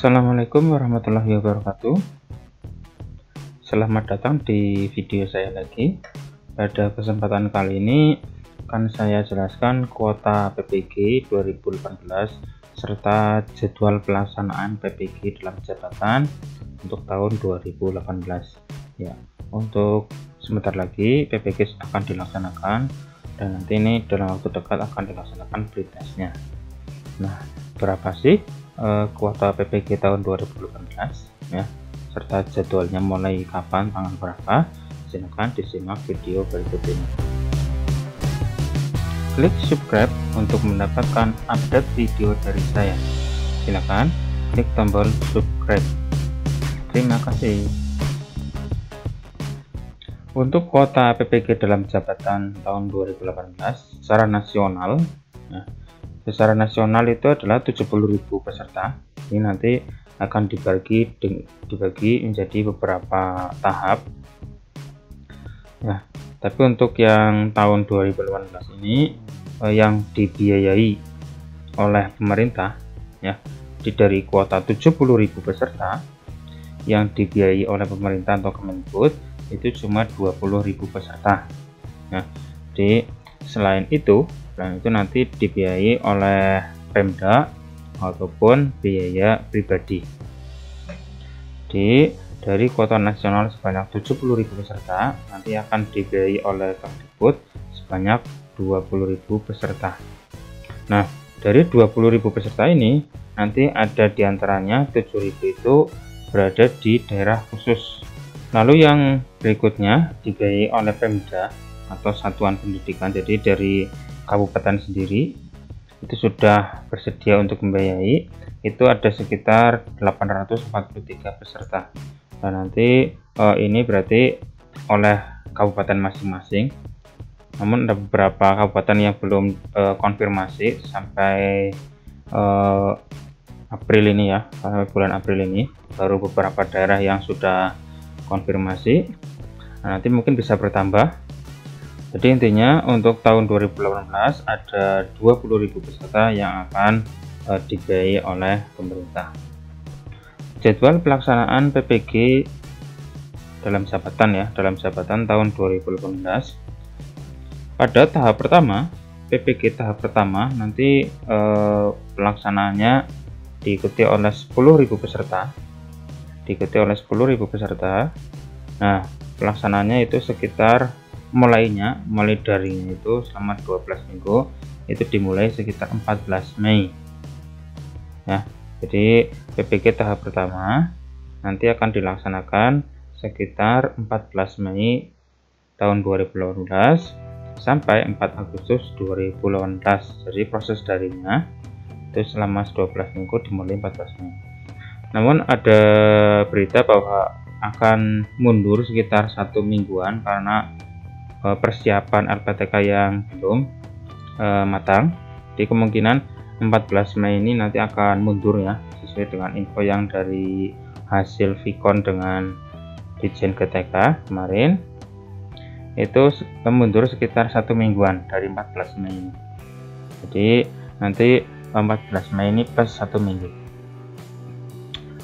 Assalamualaikum warahmatullahi wabarakatuh. Selamat datang di video saya lagi. Pada kesempatan kali ini akan saya jelaskan kuota PPG 2018 serta jadwal pelaksanaan PPG dalam jabatan untuk tahun 2018. Ya, untuk sebentar lagi PPG akan dilaksanakan dan nanti ini dalam waktu dekat akan dilaksanakan pretestnya. Nah, berapa sih kuota PPG tahun 2018 ya, serta jadwalnya mulai kapan, tanggal berapa? Silahkan disimak video berikut ini. Klik subscribe untuk mendapatkan update video dari saya. Silahkan klik tombol subscribe. Terima kasih. Untuk kuota PPG dalam jabatan tahun 2018 secara nasional ya, secara nasional itu adalah 70.000 peserta. Ini nanti akan dibagi menjadi beberapa tahap ya. Tapi untuk yang tahun 2018 ini yang dibiayai oleh pemerintah ya, dari kuota 70.000 peserta yang dibiayai oleh pemerintah atau Kemendikbud itu cuma 20.000 peserta ya. Selain itu nanti dibiayai oleh Pemda ataupun biaya pribadi. Dari kuota nasional sebanyak 70.000 peserta nanti akan dibiayai oleh Kemdikbud sebanyak 20.000 peserta. Nah, dari 20.000 peserta ini nanti ada diantaranya 7.000 itu berada di daerah khusus. Lalu yang berikutnya dibiayai oleh Pemda atau satuan pendidikan. Jadi dari kabupaten sendiri itu sudah bersedia untuk membiayai, itu ada sekitar 843 peserta. Dan nanti ini berarti oleh kabupaten masing-masing. Namun ada beberapa kabupaten yang belum konfirmasi sampai April ini ya, sampai bulan April ini baru beberapa daerah yang sudah konfirmasi. Nah, nanti mungkin bisa bertambah. Jadi intinya untuk tahun 2018 ada 20.000 peserta yang akan dibiayai oleh pemerintah. Jadwal pelaksanaan PPG dalam jabatan ya, dalam jabatan tahun 2018. Pada tahap pertama, PPG tahap pertama nanti pelaksanaannya diikuti oleh 10.000 peserta. Nah, pelaksanaannya itu sekitar mulai darinya itu selama 12 minggu itu dimulai sekitar 14 Mei ya. Jadi PPG tahap pertama nanti akan dilaksanakan sekitar 14 Mei tahun 2018 sampai 4 Agustus 2018. Jadi proses darinya itu selama 12 minggu dimulai 14 Mei. Namun ada berita bahwa akan mundur sekitar 1 mingguan karena persiapan LPTK yang belum matang. Jadi kemungkinan 14 Mei ini nanti akan mundur ya, sesuai dengan info yang dari hasil Vkon dengan Ditjen GTK kemarin, itu mundur sekitar 1 mingguan dari 14 Mei ini. Jadi nanti 14 Mei ini plus 1 minggu.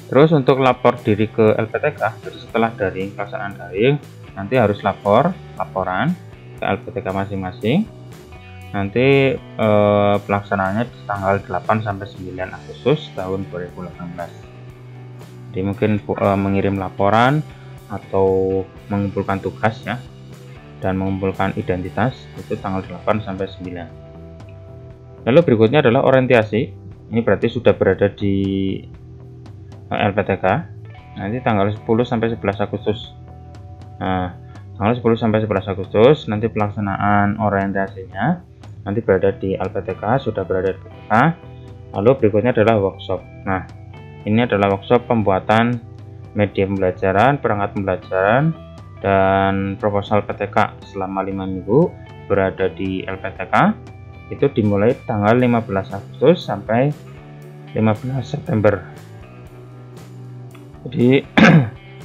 Terus untuk lapor diri ke LPTK, jadi setelah pelaksanaan daring nanti harus laporan ke LPTK masing-masing. Nanti pelaksanaannya di tanggal 8 sampai 9 Agustus tahun 2018. Jadi mungkin mengirim laporan atau mengumpulkan tugas ya, dan mengumpulkan identitas itu tanggal 8 sampai 9. Lalu berikutnya adalah orientasi. Ini berarti sudah berada di LPTK nanti tanggal 10 sampai 11 Agustus. Nah, tanggal 10 sampai 11 Agustus nanti pelaksanaan orientasinya nanti berada di LPTK, sudah berada di LPTK. Lalu berikutnya adalah workshop. Nah, ini adalah workshop pembuatan media pembelajaran, perangkat pembelajaran, dan proposal PTK selama 5 minggu berada di LPTK. Itu dimulai tanggal 15 Agustus sampai 15 September. Jadi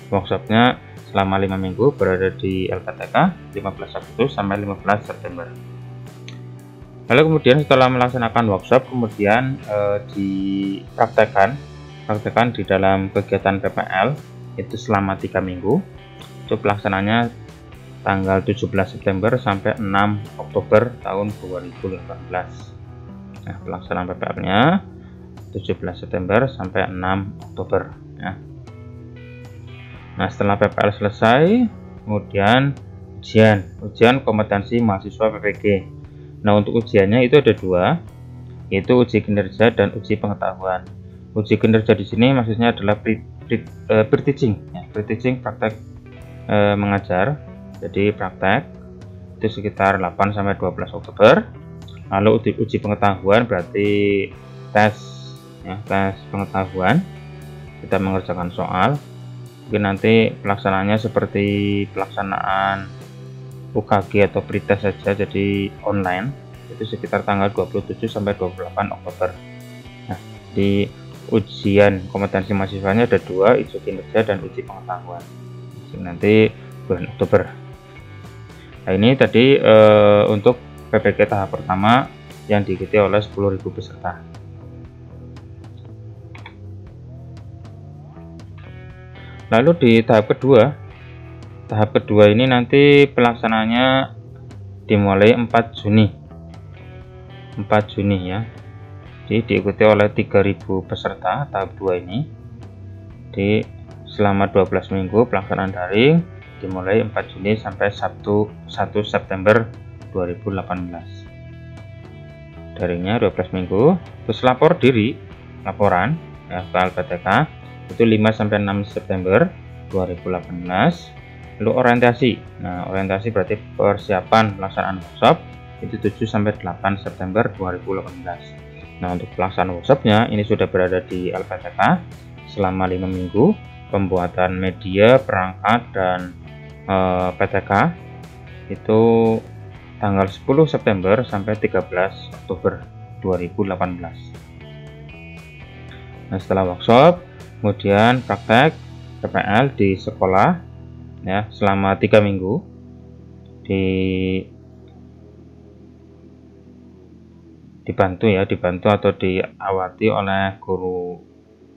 workshopnya selama 5 minggu berada di LPTK 15 Agustus sampai 15 September. Lalu kemudian setelah melaksanakan workshop kemudian dipraktekkan praktekkan di dalam kegiatan PPL itu selama 3 minggu. Itu pelaksananya tanggal 17 September sampai 6 Oktober tahun 2018. Nah, pelaksanaan PPL-nya 17 September sampai 6 Oktober ya. Nah, setelah PPL selesai, kemudian ujian kompetensi mahasiswa PPG. Nah, untuk ujiannya itu ada 2, yaitu uji kinerja dan uji pengetahuan. Uji kinerja di sini maksudnya adalah pre-teaching ya, pre-teaching praktek mengajar. Jadi praktek itu sekitar 8 sampai 12 Oktober. Lalu uji pengetahuan berarti tes ya, tes pengetahuan. Kita mengerjakan soal. Mungkin nanti pelaksanaannya seperti pelaksanaan UKG atau pretest saja, jadi online. Itu sekitar tanggal 27 sampai 28 Oktober. Nah, di ujian kompetensi mahasiswanya ada 2, uji kinerja dan uji pengetahuan. Nanti bulan Oktober. Nah, ini tadi untuk PPG tahap pertama yang diikuti oleh 10.000 peserta. Lalu di tahap kedua ini nanti pelaksananya dimulai 4 Juni ya. Jadi diikuti oleh 3.000 peserta tahap 2 ini. Di selama 12 minggu pelaksanaan daring dimulai 4 Juni sampai Sabtu 1 September 2018. Daringnya 12 minggu. Terus laporan ya, ke LPTK itu 5 sampai 6 September 2018. Lalu orientasi. Nah, orientasi berarti persiapan pelaksanaan workshop itu 7 sampai 8 September 2018. Nah, untuk pelaksanaan workshopnya ini sudah berada di LPTK selama 5 minggu. Pembuatan media, perangkat, dan PTK itu tanggal 10 September sampai 13 Oktober 2018. Nah, setelah workshop kemudian praktek PPL di sekolah ya selama 3 minggu, dibantu atau diawati oleh guru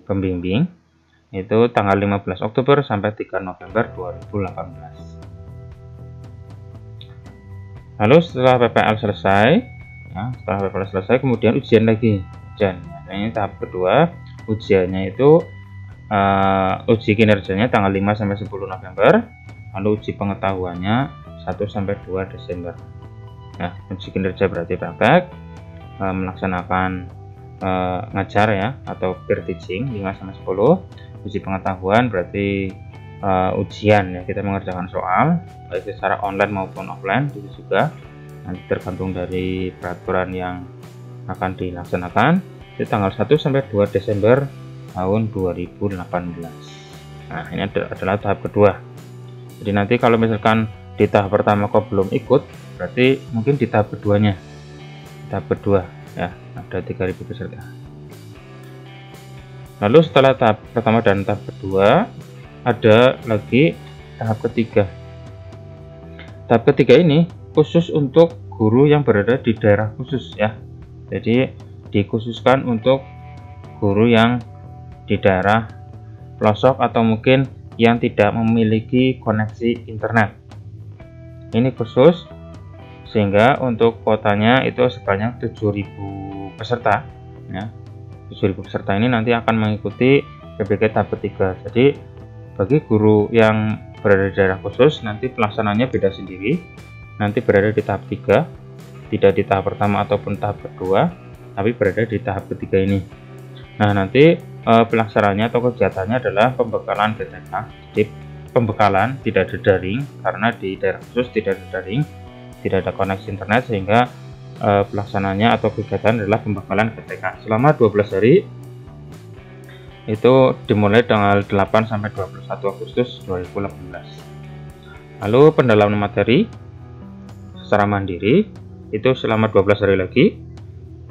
pembimbing. Itu tanggal 15 Oktober sampai 3 November 2018. Lalu setelah PPL selesai, kemudian ujian lagi. Nah, ini tahap kedua. Ujiannya itu uji kinerjanya tanggal 5 sampai 10 November. Lalu uji pengetahuannya 1 sampai 2 Desember. Nah, uji kinerja berarti praktek melaksanakan ngajar ya atau peer teaching 5 sampai 10. Uji pengetahuan berarti ujian ya, kita mengerjakan soal baik secara online maupun offline. Itu juga nanti tergantung dari peraturan yang akan dilaksanakan. Itu tanggal 1 sampai 2 Desember tahun 2018. Nah, ini adalah tahap kedua. Jadi nanti kalau misalkan di tahap pertama kok belum ikut, berarti mungkin di tahap keduanya. Tahap kedua ya, ada 3.000 peserta. Lalu setelah tahap pertama dan tahap kedua, ada lagi tahap ketiga. Tahap ketiga ini khusus untuk guru yang berada di daerah khusus ya. Jadi dikhususkan untuk guru yang di daerah pelosok atau mungkin yang tidak memiliki koneksi internet. Ini khusus, sehingga untuk kuotanya itu sebanyak 7.000 peserta ya. 7.000 peserta ini nanti akan mengikuti PPG tahap ketiga. Jadi bagi guru yang berada di daerah khusus nanti pelaksananya beda sendiri, nanti berada di tahap 3, tidak di tahap pertama ataupun tahap kedua, tapi berada di tahap ketiga ini. Nah, nanti pelaksanaannya atau kegiatannya adalah pembekalan PTK. Jadi pembekalan tidak ada daring, karena di daerah khusus tidak ada daring, tidak ada koneksi internet, sehingga pelaksanaannya atau kegiatan adalah pembekalan PTK selama 12 hari. Itu dimulai tanggal 8 sampai 21 Agustus 2018. Lalu pendalaman materi secara mandiri itu selama 12 hari lagi,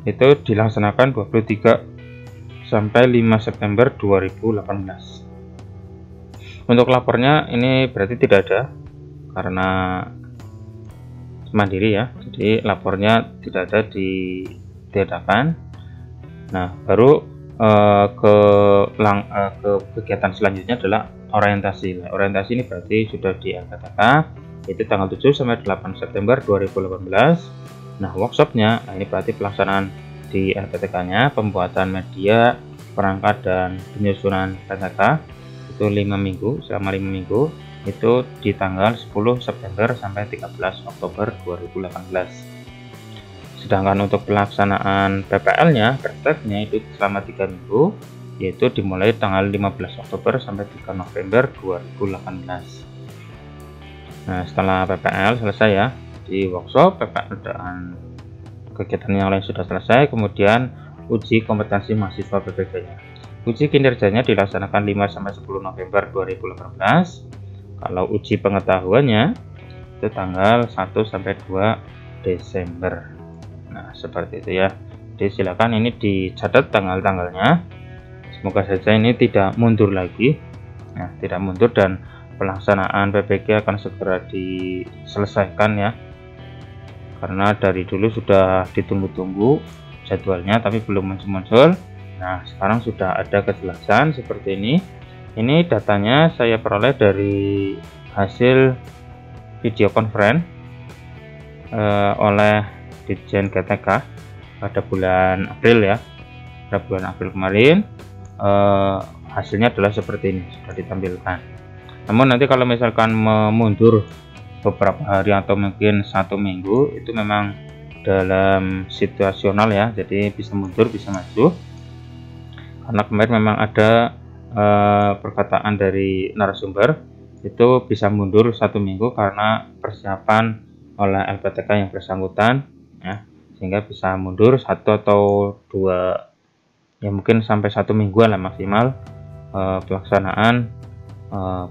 itu dilaksanakan 23 sampai 5 September 2018. Untuk lapornya ini berarti tidak ada karena mandiri ya, jadi lapornya tidak ada diadakan. Nah, baru ke kegiatan selanjutnya adalah orientasi. Orientasi ini berarti sudah di LPTK, itu tanggal 7 sampai 8 September 2018. Nah, workshopnya ini berarti pelaksanaan di LPTK-nya, pembuatan media, perangkat dan penyusunan PTK itu 5 minggu, selama 5 minggu itu di tanggal 10 September sampai 13 Oktober 2018. Sedangkan untuk pelaksanaan PPL-nya, prakteknya itu selama 3 minggu, yaitu dimulai tanggal 15 Oktober sampai 3 November 2018. Nah, setelah PPL selesai ya, di workshop PPL dan kegiatan yang lain sudah selesai, kemudian uji kompetensi mahasiswa PPG-nya. Uji kinerjanya dilaksanakan 5-10 November 2018. Kalau uji pengetahuannya itu tanggal 1-2 Desember. Nah, seperti itu ya. Jadi silakan ini dicatat tanggal-tanggalnya. Semoga saja ini tidak mundur lagi. Nah, tidak mundur dan pelaksanaan PPG akan segera diselesaikan ya. Karena dari dulu sudah ditunggu-tunggu jadwalnya tapi belum muncul-muncul. Nah, sekarang sudah ada kejelasan seperti ini. Ini datanya saya peroleh dari hasil video conference oleh Ditjen GTK pada bulan April ya. Pada bulan April kemarin hasilnya adalah seperti ini, sudah ditampilkan. Namun nanti kalau misalkan mundur beberapa hari atau mungkin 1 minggu, itu memang dalam situasional ya, jadi bisa mundur bisa maju. Karena kemarin memang ada perkataan dari narasumber itu bisa mundur 1 minggu karena persiapan oleh LPTK yang bersangkutan ya, sehingga bisa mundur 1 atau 2 ya, mungkin sampai 1 mingguan lah maksimal pelaksanaan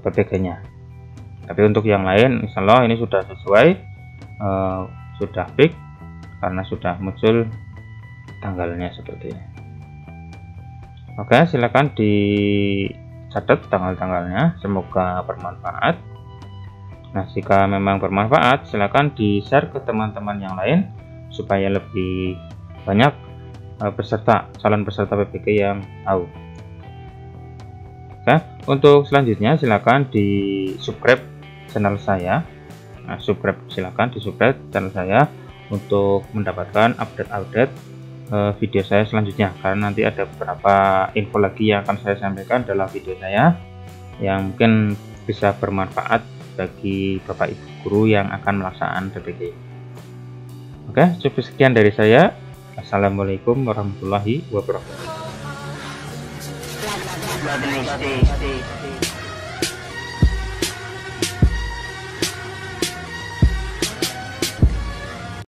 PPG-nya. Tapi untuk yang lain insya Allah ini sudah sesuai, sudah fix karena sudah muncul tanggalnya seperti ini. Oke, silakan dicatat tanggal-tanggalnya, semoga bermanfaat. Nah, jika memang bermanfaat silakan di-share ke teman-teman yang lain supaya lebih banyak calon peserta PPG yang tahu. Oke, untuk selanjutnya silakan di-subscribe channel saya. Nah, silakan di-subscribe channel saya untuk mendapatkan update-update video saya selanjutnya, karena nanti ada beberapa info lagi yang akan saya sampaikan dalam video saya yang mungkin bisa bermanfaat bagi Bapak Ibu guru yang akan melaksanakan PPG. Oke, cukup sekian dari saya. Assalamualaikum warahmatullahi wabarakatuh.